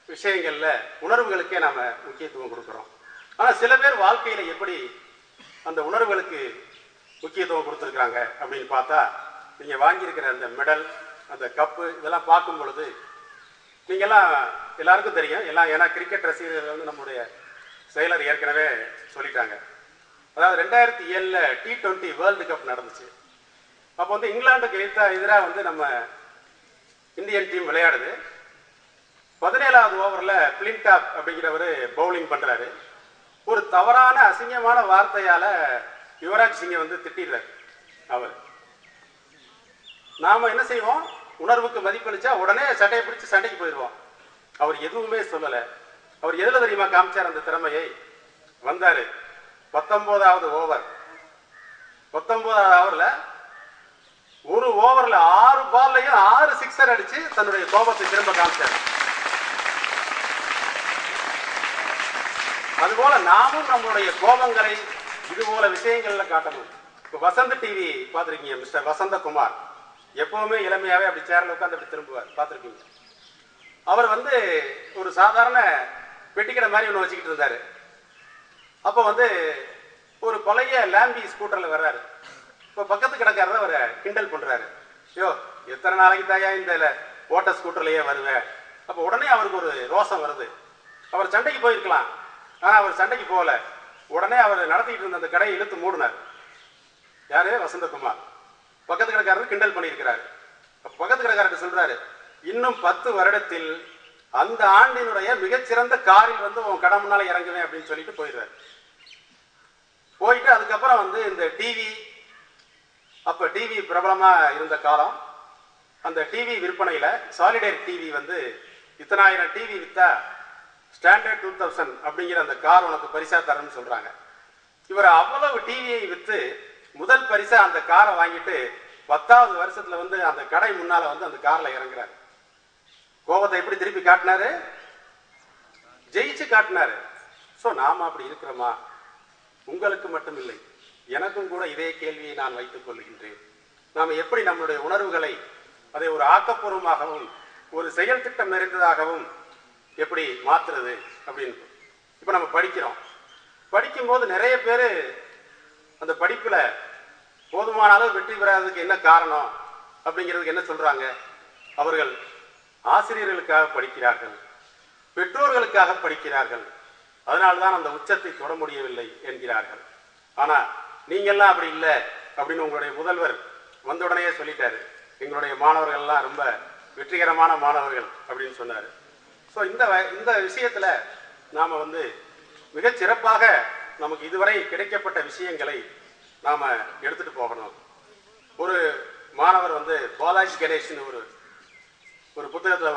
விஷயங்கள்ல உணர்வுகளுக்கே நாம முக்கியத்துவம் கொடுக்குறோம். ஆனா சில பேர் வாழ்க்கையில எப்படி அந்த உணர்வுகளுக்கு முக்கியத்துவம் கொடுத்துருக்காங்க அப்படின்னு பார்த்தா, நீங்க வாங்கியிருக்கிற அந்த மெடல், அந்த கப்பு, இதெல்லாம் பார்க்கும் பொழுது நீங்கெல்லாம் எல்லாருக்கும் தெரியும் எல்லாம். ஏன்னா கிரிக்கெட் ரசிகர்கள் வந்து நம்முடைய செயலர் ஏற்கனவே சொல்லிட்டாங்க. அதாவது 2007 T20 வேர்ல்டு கப் நடந்துச்சு. அப்போ வந்து இங்கிலாந்துக்கு எதிராக வந்து நம்ம இந்தியன் டீம் விளையாடுது. 17வது ஓவரில் பிளின்டாப் அப்படிங்கிறவர் பவுலிங் பண்றாரு. ஒரு தவறான அசிங்கமான வார்த்தையால யுவராஜ் சிங்கை வந்து திட்டிடுறாரு. அவர் நாம என்ன செய்வோம், உணர்வுக்கு மதிப்பளிச்சா உடனே சட்டையை பிடிச்சு சண்டைக்கு போயிடுவோம். அவர் எதுவுமே சொல்லலை. அவர் எதுல தெரியுமா காமிச்சார் அந்த திறமையை? வந்தாரு 19வது ஓவர். 19வது ஓவர்ல ஒரு ஓவர்ல 6 பால்லையும் 6 சிக்ஸர் அடிச்சு தன்னுடைய கோபத்தை திரும்ப காமிச்சார். அதுபோல நாமும் நம்மளுடைய கோபங்களை இது போல விஷயங்கள்ல காட்டணும். இப்ப வசந்த் டிவி பார்த்திருக்கீங்க, மிஸ்டர் வசந்தகுமார் எப்பவுமே இளமையாவே அப்படி சேர்ல உட்காந்து அப்படி திரும்புவார், பார்த்திருக்கீங்க. அவர் வந்து ஒரு சாதாரண பெட்டிக்கடை மாதிரி ஒன்று வச்சுக்கிட்டு இருந்தாரு. அப்போ வந்து ஒரு பழைய லாம்பி ஸ்கூட்டர்ல வர்றாரு. இப்போ பக்கத்து கடைக்காரர் அவரை கிண்டல் பண்றாரு. யோ, எத்தனை நாளைக்கு தாயா இந்த ஓட்ட ஸ்கூட்டர்லயே வருவேன். அப்போ உடனே அவருக்கு ஒரு ரோசம் வருது. அவர் சண்டைக்கு போயிருக்கலாம், ஆனா அவர் சண்டைக்கு போகல. உடனே அவர் நடத்திட்டு இருந்த அந்த கடையை இழுத்து மூடினார். யாரு? வசந்தகுமார். பக்கத்து கடைக்காரர் கிண்டல் பண்ணியிருக்கிறாரு. பக்கத்து கடைக்காரர் சொல்றாரு, இன்னும் 10 வருடத்தில் அந்த ஆண்டினுடைய மிகச்சிறந்த காரில் வந்து உன் கடை முன்னால இறங்குவேன் அப்படின்னு சொல்லிட்டு போயிடுறாரு. போயிட்டு அதுக்கப்புறம் வந்து இந்த டிவி, அப்ப டிவி பிரபலமா இருந்த காலம், அந்த டிவி விற்பனையில சாலிடர் டிவி வந்து இத்தனாயிரம் டிவி வித்தா ஸ்டாண்டர்ட் 2000 அப்படிங்கிற அந்த கார் உனக்கு பரிசா தரணும்னு சொல்றாங்க. இவர் அவ்வளவு டிவியை வித்து முதல் பரிசா அந்த காரை வாங்கிட்டு 10வது வருஷத்துல வந்து அந்த கடை முன்னால வந்து அந்த கார்ல இறங்குறாரு. கோபத்தை எப்படி திருப்பி காட்டினாரு? ஜெயிச்சு காட்டினாரு. சோ நாம அப்படி இருக்கிறோமா? உங்களுக்கு மட்டும் இல்லை, எனக்கும் கூட இதே கேள்வியை நான் வைத்துக் கொள்கின்றேன். நாம எப்படி நம்மளுடைய உணர்வுகளை அதை ஒரு ஆக்கப்பூர்வமாகவும் ஒரு செயல் திட்டம் நிறைந்ததாகவும் எப்படி மாத்துறது அப்படின்னு. இப்ப நம்ம படிக்கிறோம். படிக்கும் போது நிறைய பேரு அந்த படிப்புல போதுமான அளவு வெற்றி பெறாததுக்கு என்ன காரணம் அப்படிங்கிறதுக்கு என்ன சொல்றாங்க? அவர்கள் ஆசிரியர்களுக்காக படிக்கிறார்கள், பெற்றோர்களுக்காக படிக்கிறார்கள், அதனால்தான் அந்த உச்சத்தை தொட முடியவில்லை என்கிறார்கள். ஆனா நீங்கெல்லாம் அப்படி இல்லை அப்படின்னு உங்களுடைய முதல்வர் வந்த உடனே சொல்லிட்டாரு. எங்களுடைய மாணவர்கள் எல்லாம் ரொம்ப வெற்றிகரமான மாணவர்கள் அப்படின்னு சொன்னாரு. ஸோ இந்த விஷயத்துல நாம வந்து மிகச் சிறப்பாக நமக்கு இதுவரை கிடைக்கப்பட்ட விஷயங்களை நாம எடுத்துட்டு போகணும். ஒரு மாணவர் வந்து பாலாஜி கணேஷன் ஒரு புத்தகத்துல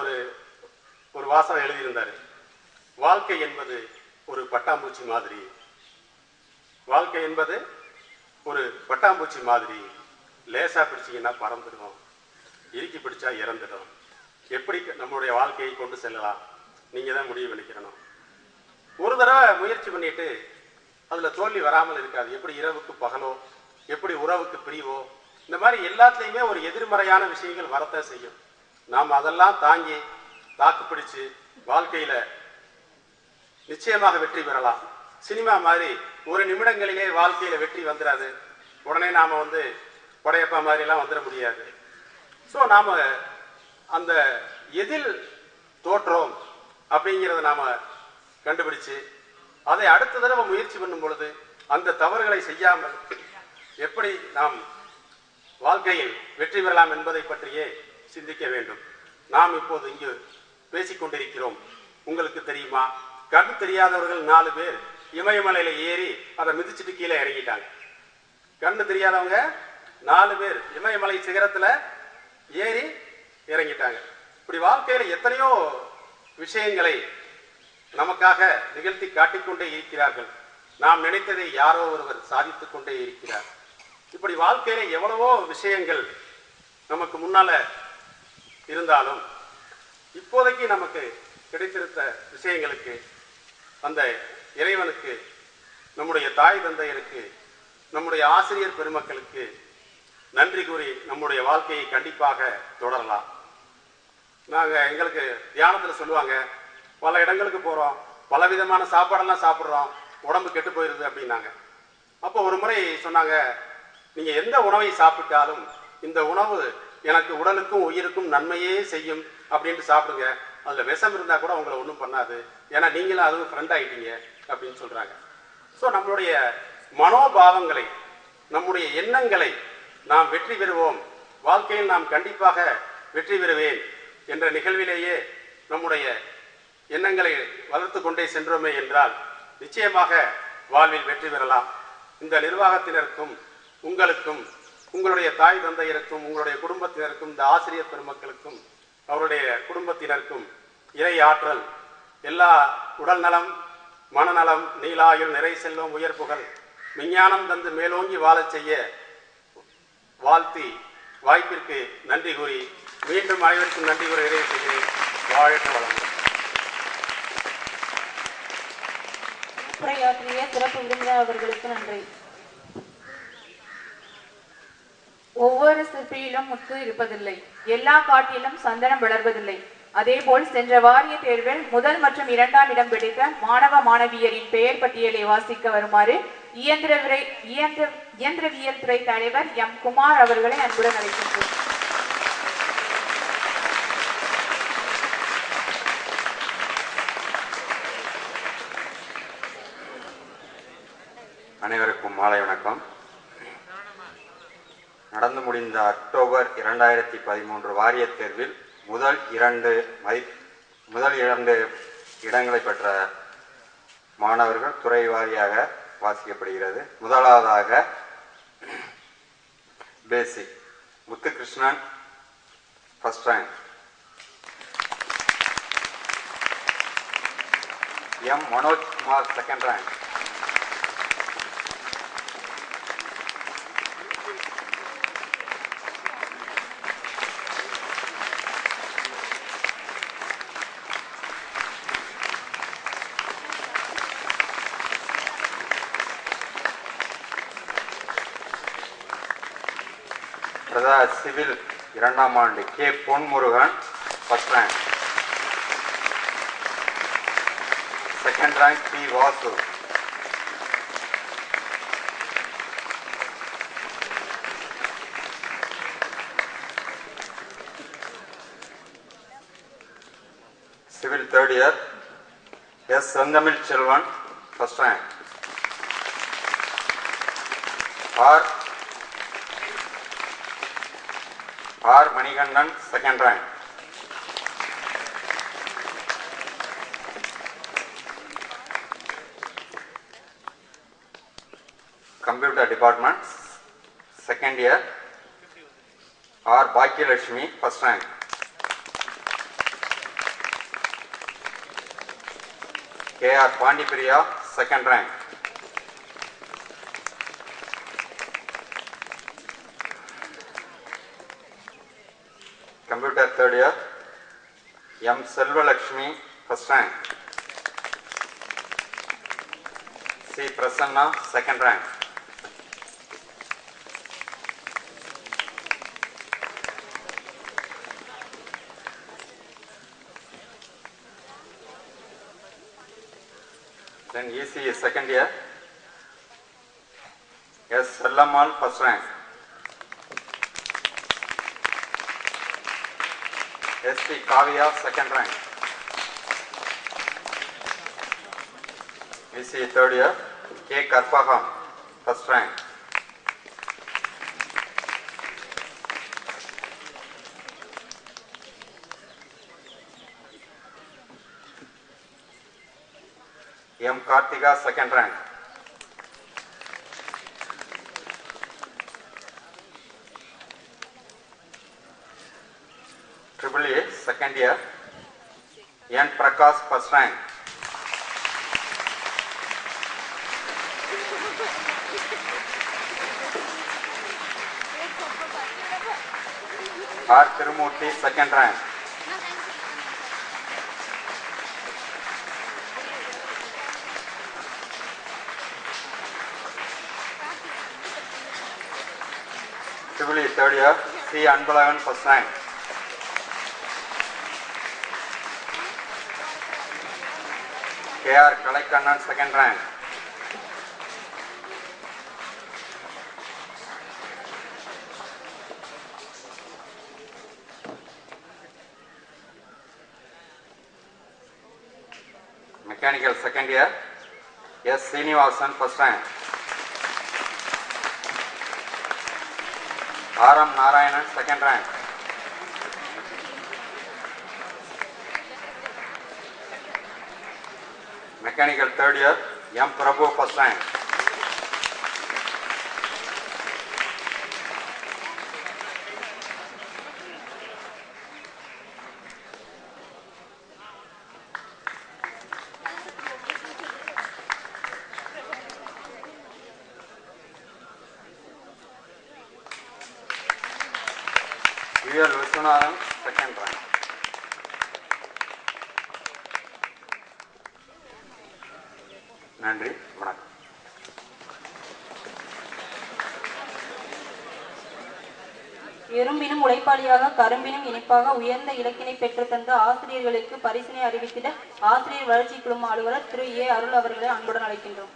ஒரு வாசகம் எழுதியிருந்தாரு. வாழ்க்கை என்பது ஒரு பட்டாம்பூச்சி மாதிரி, வாழ்க்கை என்பது ஒரு பட்டாம்பூச்சி மாதிரி, லேசா பிடிச்சிங்கன்னா பறந்துடும், இறுக்கி பிடிச்சா இறந்துடும். எப்படி நம்மளுடைய வாழ்க்கையை கொண்டு செல்லலாம் நீங்க தான் முடிவு பண்ணிக்கணும். ஒரு தடவை முயற்சி பண்ணிட்டு அதுல தோல்வி வராமல் இருக்காது. எப்படி இரவுக்கு பகலோ, எப்படி உறவுக்கு பிரிவோ, இந்த மாதிரி எல்லாத்துலயுமே ஒரு எதிர்மறையான விஷயங்கள் வரத்தான் செய்யும். நாம் அதெல்லாம் தாங்கி தாக்கு பிடிச்சு வாழ்க்கையில நிச்சயமாக வெற்றி பெறலாம். சினிமா மாதிரி ஒரு நிமிடங்களிலே வாழ்க்கையில வெற்றி வந்துடாது. உடனே நாம வந்து படையப்பா மாதிரி எல்லாம் வந்துட முடியாது. ஸோ நாம அந்த எதில் தோற்றோம் அப்படிங்கிறத நாம கண்டுபிடிச்சு அதை அடுத்த தடவை முயற்சி பண்ணும் பொழுது அந்த தவறுகளை செய்யாமல் எப்படி நாம் வாழ்க்கையில் வெற்றி பெறலாம் என்பதை பற்றியே சிந்திக்க வேண்டும். நாம் இப்போது இங்கு பேசிக்கொண்டிருக்கிறோம். உங்களுக்கு தெரியுமா, கண் தெரியாதவர்கள் 4 பேர் இமயமலையில ஏறி அதை மிதிச்சுட்டு கீழே இறங்கிட்டாங்க. கண்ணு தெரியாதவங்க 4 பேர் இமயமலை சிகரத்துல ஏறி இறங்கிட்டாங்க. இப்படி வாழ்க்கையில எத்தனையோ விஷயங்களை நமக்காக நிகழ்த்தி காட்டிக்கொண்டே இருக்கிறார்கள். நாம் நினைத்ததை யாரோ ஒருவர் சாதித்துக் கொண்டே இருக்கிறார். இப்படி வாழ்க்கையில எவ்வளவோ விஷயங்கள் நமக்கு முன்னால இருந்தாலும் இப்போதைக்கு நமக்கு கிடைத்திருந்த விஷயங்களுக்கு அந்த இறைவனுக்கு, நம்முடைய தாய் தந்தையருக்கு, நம்முடைய ஆசிரியர் பெருமக்களுக்கு நன்றி கூறி நம்முடைய வாழ்க்கையை கண்டிப்பாக தொடரலாம். எங்களுக்கு தியானத்தில் சொல்லுவாங்க, பல இடங்களுக்கு போகிறோம், பலவிதமான சாப்பாடெல்லாம் சாப்பிட்றோம், உடம்பு கெட்டு போயிடுது அப்படின்னாங்க. அப்போ ஒரு முறை சொன்னாங்க, நீங்கள் எந்த உணவை சாப்பிட்டாலும் இந்த உணவு எனக்கு உடலுக்கும் உயிருக்கும் நன்மையே செய்யும் அப்படின்ட்டு சாப்பிடுங்க, அதில் விஷம் இருந்தால் கூட உங்களை ஒன்றும் பண்ணாது, ஏன்னா நீங்களும் அதுவும் ஃப்ரெண்ட் ஆகிட்டீங்க அப்படின்னு சொல்கிறாங்க. ஸோ நம்மளுடைய மனோபாவங்களை, நம்முடைய எண்ணங்களை நாம் வெற்றி பெறுவோம், வாழ்க்கையில் நாம் கண்டிப்பாக வெற்றி பெறுவேன் என்ற நிகழ்விலேயே நம்முடைய எண்ணங்களை வளர்த்து கொண்டே சென்றோமே என்றால் நிச்சயமாக வாழ்வில் வெற்றி பெறலாம். இந்த நிர்வாகத்தினருக்கும், உங்களுக்கும், உங்களுடைய தாய் தந்தையருக்கும், உங்களுடைய குடும்பத்தினருக்கும், இந்த ஆசிரியர் பெருமக்களுக்கும், அவருடைய குடும்பத்தினருக்கும் இறை ஆற்றல், எல்லா உடல் நலம், மனநலம், நீலாயுள், நிறை செல்வம், உயர் புகழ், விஞ்ஞானம் தந்து மேலோங்கி வாழச் செய்ய வாழ்த்தி வாய்ப்பிற்கு நன்றி கூறி மீண்டும் அனைவருக்கும் நன்றி கூற நிறைவு செய்கிறேன். வாழ்க வளமுடன். உரையாற்றிய சிறப்பு விருந்தினர் அவர்களுக்கு நன்றி. ஒவ்வொரு சிற்பியிலும் முத்து இருப்பதில்லை, எல்லா காட்டிலும் சந்தனம் வளர்வதில்லை. அதேபோல் சென்ற வாரிய தேர்வில் முதல் மற்றும் 2ஆம் இடம் பிடித்த மாணவ மாணவியரின் பெயர் பட்டியலை வாசிக்க வருமாறு இயந்திரவியல் துறை தலைவர் எம். குமார் அவர்களை அன்புடன் அழைக்கின்றோம். அனைவருக்கும் மாலை வணக்கம். நடந்து முடிந்த அக்டோபர் 2013 வாரிய தேர்வில் முதல் இரண்டு இடங்களை பெற்ற மாணவர்கள் துறை வாரியாக வாசிக்கப்படுகிறது. முதலாவதாக basic Muthukrishnan first rank, M. Manoj Kumar second rank, civil 2ஆம் ஆண்டு K. Ponmurugan first rank, second rank P. Vasu, civil third year S. Senthamizh Selvan first rank, R. Manikandan second rank, computer department second year R. Bhagyalakshmi first rank, K. R. Pandipriya second rank, Computer third year M. Selvalakshmi first rank, C. Prasanna second rank, then ECE second year S. Sallamal first rank, S.P. Kavya second rank, ECE third year K. Karpagam first rank, M. Kartika second rank, AAA second year N. Prakash first rank, R. Tirumurthy, second rank. Civil E, third year, C. Anbalagan, first rank. K.R. Kalaikannan, second rank. Mechanical, second year, S. Srinivasan, first rank. R. M. Narayanan, second rank. Mechanical, third year, M. Prabhu, first rank. V. L. Viswanathan, second rank. நன்றி, வணக்கம். எறும்பினும் உழைப்பாளியாக கரும்பினும் இனிப்பாக உயர்ந்த இலக்கினை பெற்று தந்த ஆசிரியர்களுக்கு பரிசினை அறிவித்திட ஆசிரியர் வளர்ச்சி குழும அலுவலர் திரு ஏ. அருள் அவர்களை அன்புடன் அழைக்கின்றோம்.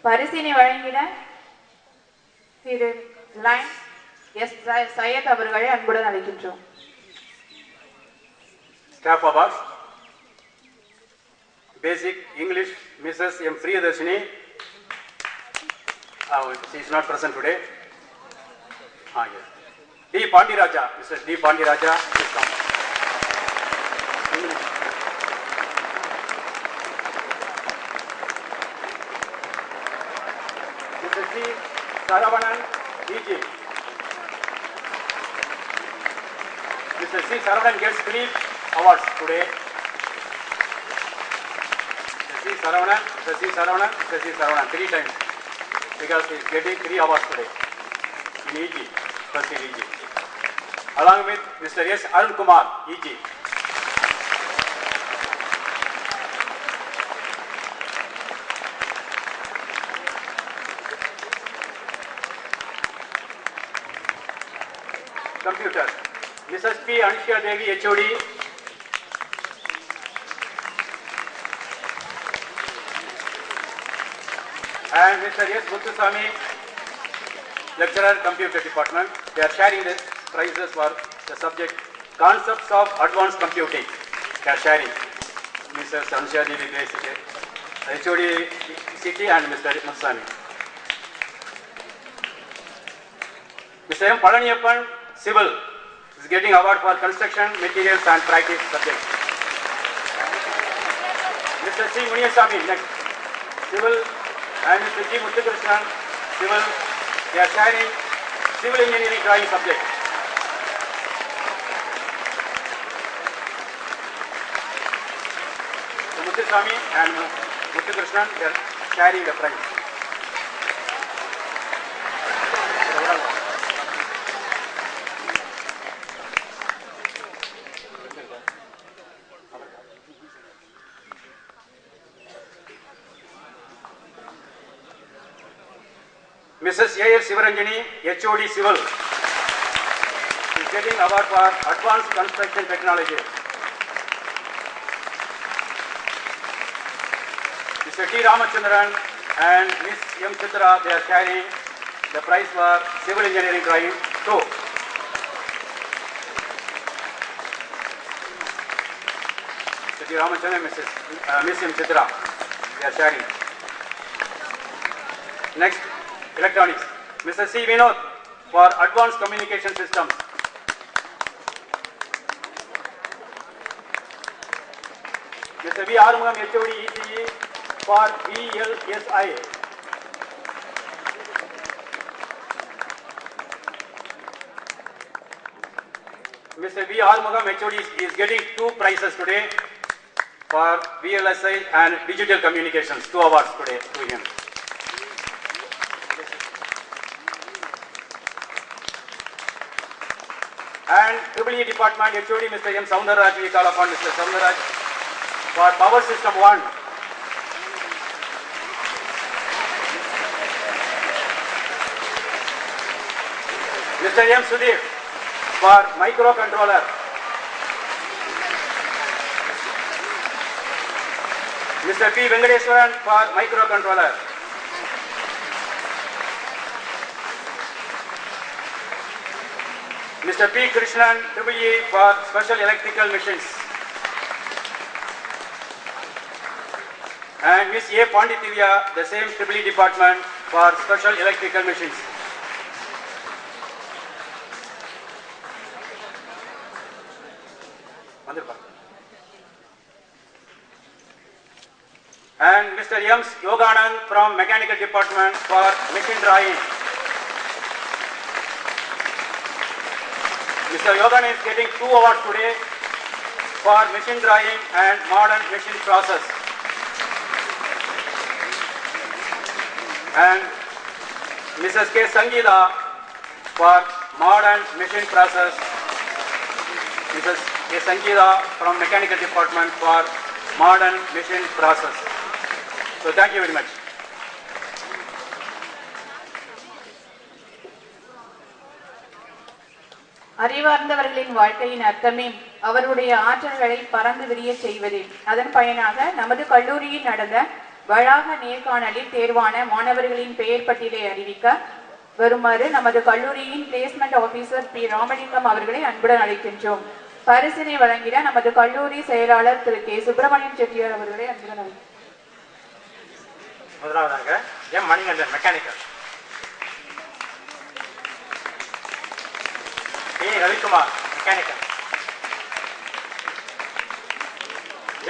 பரிசினை வழங்கிட திரு லைன் எஸ். சையத் அவர்களை அன்புடன் அழைக்கின்றோம். Staff Awards, Basic English, Mrs. M. Priyadarshini. She is not present today. Yes. D. Pandiraja, Mr. D. Pandiraja, please come. English. Mr. C. Saravanan, EG. Mr. C. Saravanan gets 3 awards today. Mr. C. Saravanan, Mr. C. Saravanan, Mr. C. Saravanan, 3 times, because he is getting 3 awards today in EG, first in EG. Along with Mr. S. Arun Kumar, EG. Computer, Mrs. P. Anushka Devi, HOD. And Mr. S. Muthuswamy, lecturer, Computer Department. They are sharing the prizes for the subject Concepts of Advanced Computing. They are sharing. Mrs. Anushka Devi, HOD City, and Mr. Muthuswamy. Mr. M. Palaniyappan, Civil, is getting award for construction materials and practice subject. Mr. C. Muniyasamy, next, Civil, and Mr. G. Muthukrishnan, Civil, they are sharing Civil Engineering drawing subject. So Muthuswamy and Muthukrishnan, they are sharing the prize. Mrs. A.F. Sivaranjani, HOD Civil, is getting award for Advanced Construction Technology. Mr. T. Ramachandran and Ms. M. Chitra, they are sharing the prize for Civil Engineering Drawing 2. Mr. T. Ramachandran and Ms. M. Chitra, they are sharing. Next, Electronics, Mr. C. Vinod for Advanced Communication Systems. Mr. V. Arumugam, HOD ECE for VLSI. Mr. V. Armugam, HOD, is getting 2 prizes today for VLSI and digital communications, 2 awards today to him. And EEE Department HOD, Mr. M. Soundaraj, we call upon Mr. Soundaraj for Power System 1. Mr. M. Sudeep for microcontroller. Mr. P. Venkateswaran for microcontroller. Mr. P. Krishnan, EEE for special electrical machines. And Ms. A. Pandithivya, the same EEE department for special electrical machines. And Mr. M. Yoganand from mechanical department for machine drawing. Mr. Yoganand is getting 2 awards today for machine drawing and modern machine process. And Mrs. K. Sangeeta for modern machine process. Mrs. K. Sangeeta from mechanical department for modern machine process. So thank you very much. அறிவார்ந்தவர்களின் வாழ்க்கையின் அர்த்தமே அவருடைய ஆற்றல்களை பறந்து விரிய செய்வதே. அதன் பயனாக நமது கல்லூரியில் நடந்த வளாக நேர்காணலில் தேர்வான மாணவர்களின் பெயர் பட்டியலை அறிவிக்க வருமாறு நமது கல்லூரியின் பிளேஸ்மெண்ட் ஆபீசர் பி. ராமலிங்கம் அவர்களை அன்புடன் அழைக்கின்றோம். பரிசினை வழங்கிட நமது கல்லூரி செயலாளர் திரு கே. சுப்பிரமணியம் செட்டியார் அவர்களை அன்புடன் அழைக்கின்றோம். முதலாவதாக M. Manikandan, mechanical. A. Ravikumar, mechanical.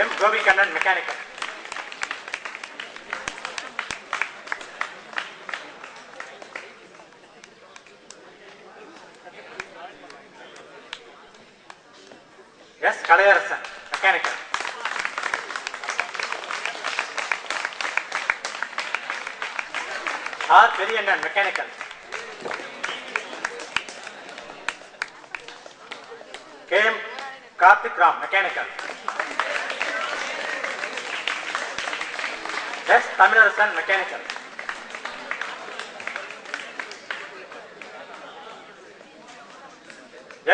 M. Gopikannan, mechanical. S. Kalaiyarasan, mechanical. R. Periyannan, mechanical. K. M. Karthik Ram, mechanical. S. Tamilarasan, mechanical.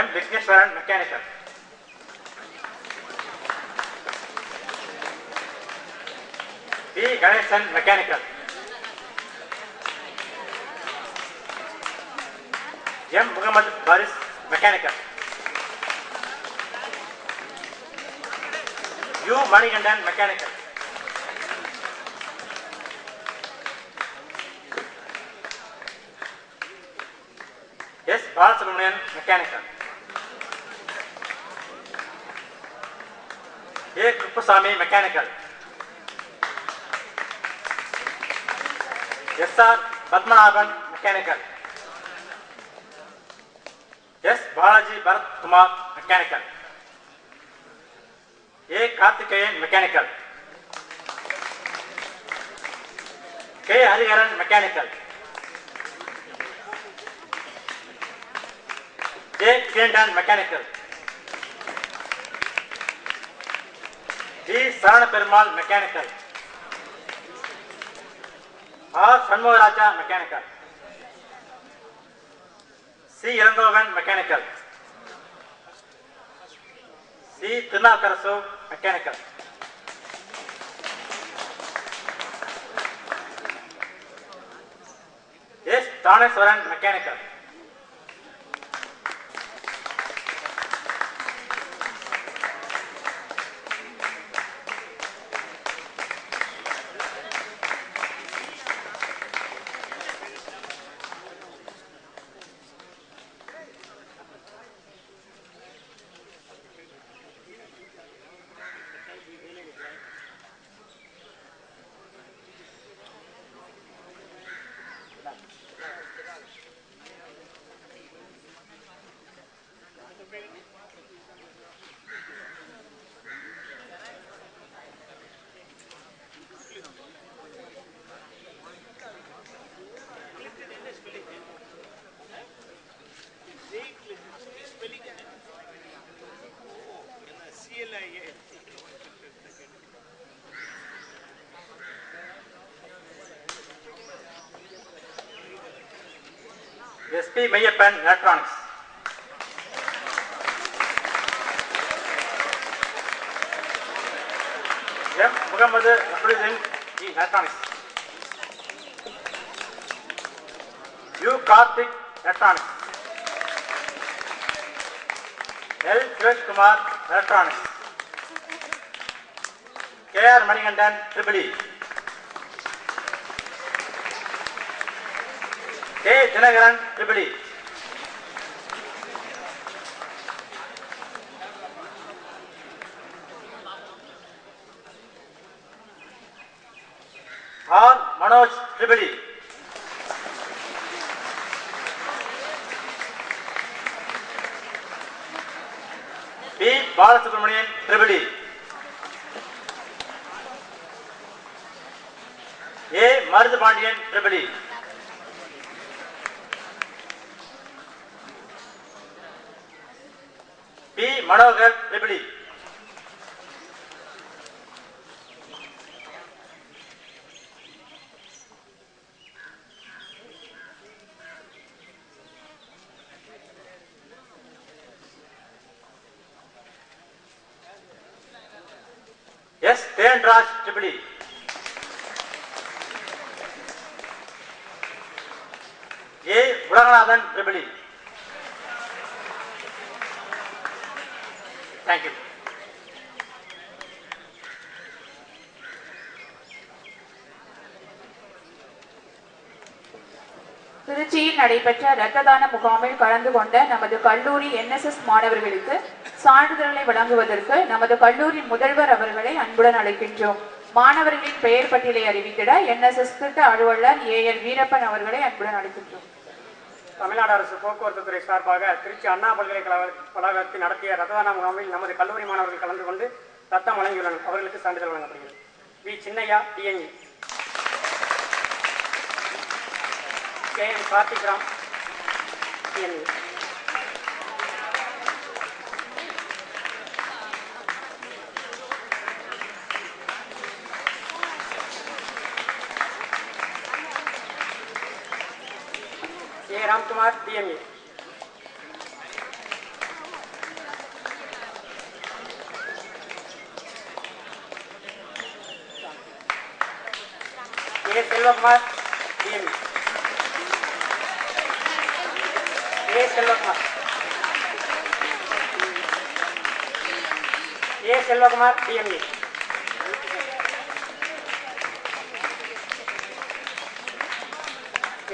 M. Vigneshwaran, mechanical. P. Ganesan, mechanical. M. Mohammed Faris, mechanical. U. Manikandan, mechanical. S. Balasubramanian, mechanical. A. Kuppusamy, mechanical. S. R. Padmanabhan, mechanical. S. Balaji Bharath Kumar, mechanical. A. Karthikeyan, mechanical. K. Hariharan, mechanical. J. கிரேண்டன், mechanical. G. Saravanaperumal, mechanical. R. Shanmugaraja, mechanical. C. Elangovan, mechanical. C. Thirunavukkarasu, mechanical. S. Thaneswaran, mechanical. S P Maiyappan electronics. M Mohammed Abdul electronics. U Karthik electronics. L Sureshkumar electronics. K R Manikandan triple. K Dinakaran triple. R Manoj triple. P Balasubramanian triple. A Marudhu Pandian triple. P Manohar triple. S Thenraj triple. A Ulaganathan triple. Thank you. திருச்சியில் நடைபெற்ற இரத்த தான முகாமில் கலந்து கொண்ட நமது கல்லூரி NSS மாணவர்களுக்கு சான்றிதழ்களை வழங்குவதற்கு நமது கல்லூரி முதல்வர் அவர்களை அன்புடன் அழைக்கின்றோம். மாணவர்களின் பெயர் பட்டியலை அறிவித்திட NSS திட்ட அலுவலர் AL வீரப்பன் அவர்களை அன்புடன் அழைக்கின்றோம். தமிழ்நாடு அரசு போக்குவரத்து துறை சார்பாக திருச்சி அண்ணா பல்கலைக்கழகத்தில் நடத்திய இரத்த தான முகாமில் நமது கல்லூரி மாணவர்கள் கலந்து கொண்டு ரத்தம் வழங்கியுள்ளனர். அவர்களுக்கு சான்றிதழ் வழங்கப்படுகிறது. V Chinnaiya TNE. KM Karthik Ram TNE. A Ramkumar DME. A Selvakumar DME. A Selvakumar. A Selvakumar DME.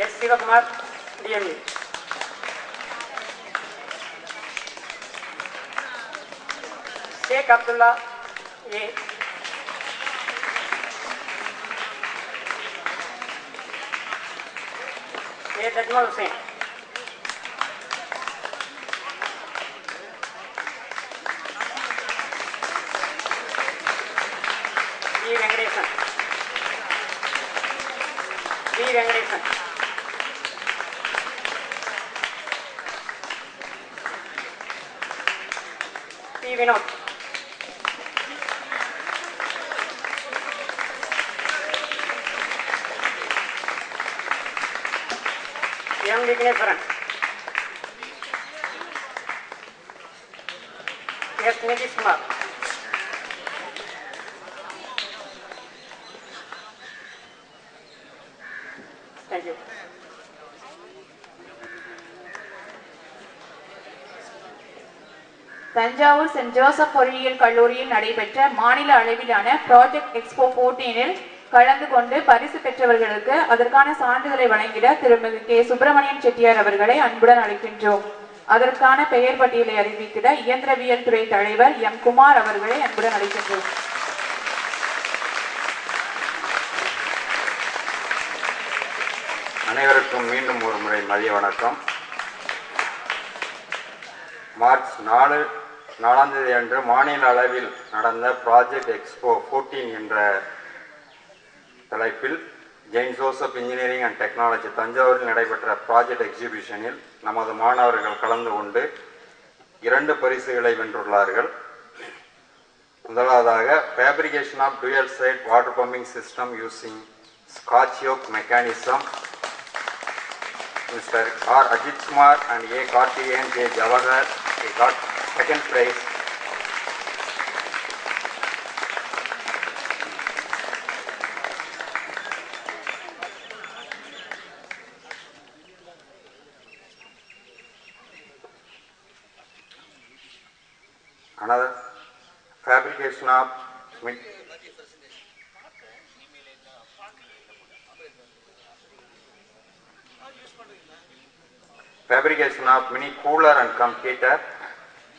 S Sivakumar DME. Sheikh Abdullah A. A Tajmal Hussain. V Venkatesan. V Venkatesan. P Vinod. M Vigneshwaran. S Nitishkumar. Thank you. Thanjavur Saint Joseph பொறியியல் கல்லூரியில் நடைபெற்ற மாநில அளவிலான ப்ராஜெக்ட் எக்ஸ்போ 14இல் கலந்து கொண்டு பரிசு பெற்றவர்களுக்கு அதற்கான சான்றிதழை வழங்கிட திருமிகு K சுப்பிரமணியன் செட்டியார் அவர்களை அன்புடன் அழைக்கின்றோம். அதற்கான பெயர் பட்டியலை அறிவித்திட இயந்திரவியல் துறை தலைவர் M குமார் அவர்களை அன்புடன் அழைக்கின்றோம். அனைவருக்கும் மீண்டும் ஒரு முறை மதிய வணக்கம். மார்ச் 4ஆம் தேதி அன்று மாநில அளவில் நடந்த ப்ராஜெக்ட் எக்ஸ்போ 14 என்ற தலைப்பில் Saint Joseph engineering and technology தஞ்சாவூரில் நடைபெற்ற ப்ராஜெக்ட் எக்ஸிபிஷனில் நமது மாணவர்கள் கலந்து கொண்டு 2 பரிசுகளை வென்றுள்ளார்கள். முதலாவதாக fabrication of dual side water pumping system using Scotch yoke mechanism Mr. R. Ajit Kumar and A. Karthikeyan J. Jawahar, they got second prize. Another fabrication of mini cooler and computer.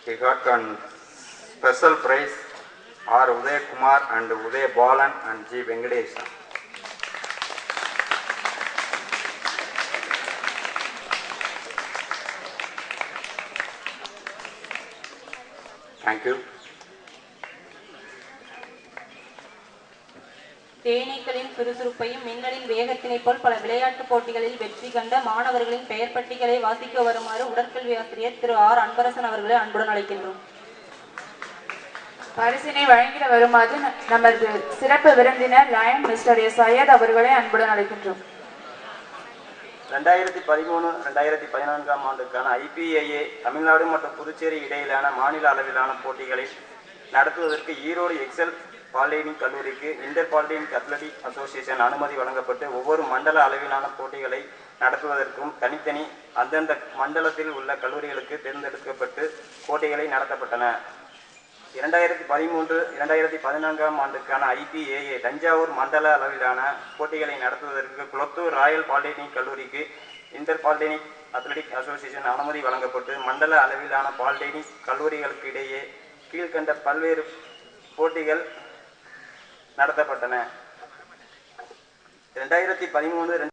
He got one special prize. R. Uday Kumar and Uday Balan and G. Venkatesan. Thank you. தேனீக்களின் சுறுசுறுப்பையும் மின்னலின் வேகத்தினை போல் பல விளையாட்டுப் போட்டிகளில் வெற்றி கண்ட மாணவர்களின் பெயர் பட்டியலை வாசிக்க வருமாறு உடற்கல்வி ஆசிரியர் திரு ஆர் அன்பரசன் அவர்களை அன்புடன் அழைக்கின்றோம். பரிசினை வழங்கிட வருமாறு நமது சிறப்பு விருந்தினர் லயன் மிஸ்டர் எஸ் சையத் அவர்களை அன்புடன் அழைக்கின்றோம். 2013-2014 ஆண்டுக்கான IPIA தமிழ்நாடு மற்றும் புதுச்சேரி இடையிலான மாநில அளவிலான போட்டிகளை நடத்துவதற்கு ஈரோடு எக்ஸல் பாலிடெக்னிக் கல்லூரிக்கு இன்டர் பாலிடெக்னிக் அத்லெட்டிக் அசோசியேஷன் அனுமதி வழங்கப்பட்டு ஒவ்வொரு மண்டல அளவிலான போட்டிகளை நடத்துவதற்கும் தனித்தனி அந்தந்த மண்டலத்தில் உள்ள கல்லூரிகளுக்கு தேர்ந்தெடுக்கப்பட்டு போட்டிகளை நடத்தப்பட்டன. 2013-2014 ஆண்டுக்கான IPIA தஞ்சாவூர் மண்டல அளவிலான போட்டிகளை நடத்துவதற்கு குளத்தூர் ராயல் பாலிடெக்னிக் கல்லூரிக்கு இன்டர் பாலிடெக்னிக் அத்லெட்டிக் அசோசியேஷன் அனுமதி வழங்கப்பட்டு மண்டல அளவிலான பாலிடெக்னிக் கல்லூரிகளுக்கு இடையே கீழ்கண்ட பல்வேறு போட்டிகள் நடத்தப்பட்டன. 2013